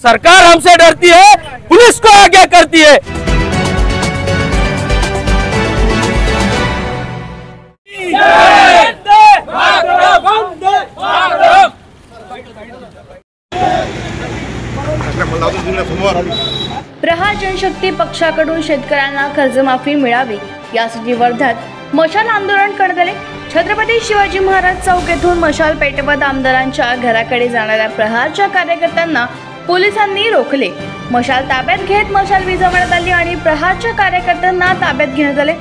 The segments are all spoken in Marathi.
सरकार हमसे डरती है, पुलिस को आगे करती है। प्रहार जनशक्ती पक्षाकडून शेतकऱ्यांना कर्जमाफी मिळावी यासाठी वर्ध्यात मशाल आंदोलन करण्यात आले। छत्रपती शिवाजी महाराज चौक येथून मशाल पेटवत आमदारांच्या घराकडे जाणाऱ्या प्रहारच्या कार्यकर्त्यांना पोलिसांनी रोखले। मशाल ताब्यात घेत मशाल विझवण्यात आली आणि प्रहारच्या कार्यकर्त्यांना ताब्यात घेण्यात आले।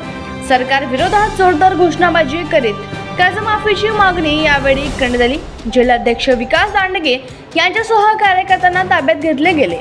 सरकार विरोधात जोरदार घोषणाबाजी करीत कर्जमाफीची मागणी यावेळी करण्यात आली। जिल्हाध्यक्ष विकास दांडगे यांच्यासह कार्यकर्त्यांना ताब्यात घेतले गेले।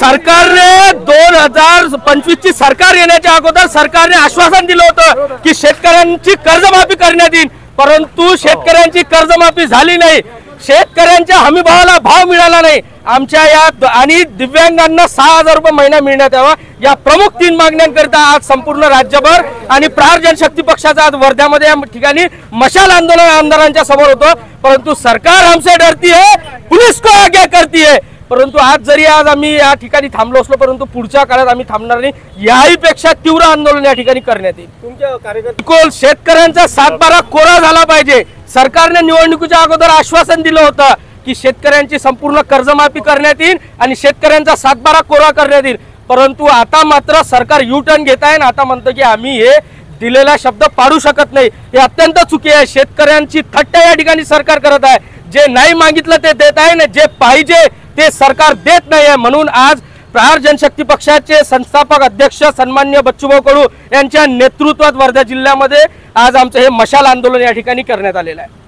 सरकारने 2025 ची सरकार येण्याच्या अगोदर सरकारने आश्वासन दिलं होतं की शेतकऱ्यांची कर्जमाफी करण्यात येईल, परंतु शेतकऱ्यांची कर्जमाफी झाली नाही। शेतकऱ्यांच्या हमीभावाला भाव मिळाला नाही। आमच्या या आणि दिव्यांगांना 6000 रुपये महिना मिळण्यात यावा या प्रमुख 3 मागण्यांकरिता आज संपूर्ण राज्यभर आणि प्रहार जनशक्ती पक्षाचा आज वर्ध्यामध्ये या ठिकाणी मशाल आंदोलन आमदारांच्या समोर होतं। परंतु सरकार हमसे डरती है, पुलिस को आगे करती है। परंतु आज जरी आज आम्ही या ठिकाणी थांबलो असलो, परंतु पुढच्या काळात आम्ही थांबणार नाही। याही पेक्षा तीव्र आंदोलन या ठिकाणी करण्यात येईल। तुमच्या कार्यकर्ते शेतकऱ्यांचा 7/12 कोरा झाला पाहिजे। सरकारने निवडणुकीच्या अगोदर आश्वासन दिलं होतं की शेतकऱ्यांची संपूर्ण कर्जमाफी करण्यात येईल आणि शेतकऱ्यांचा 7/12 कोरा करण्यात येईल, परंतु आता मात्र सरकार यू टर्न घेत आहे आणि आता म्हणतं की आम्ही हे दिलेला शब्द पाडू शकत नाही। हे अत्यंत चुकी आहे। शेतकऱ्यांची थट्टा या ठिकाणी सरकार करत आहे। जे नाही मागितलं ते देत आहे आणि जे पाहिजे ते सरकार देत नाही आहे। म्हणून आज प्रहार जनशक्ती पक्षाचे संस्थापक अध्यक्ष सन्माननीय बच्चूभाऊ कडू यांच्या नेतृत्वात वर्धा जिल्ह्यामध्ये आज आमचं हे मशाल आंदोलन या ठिकाणी करण्यात आलेलं आहे।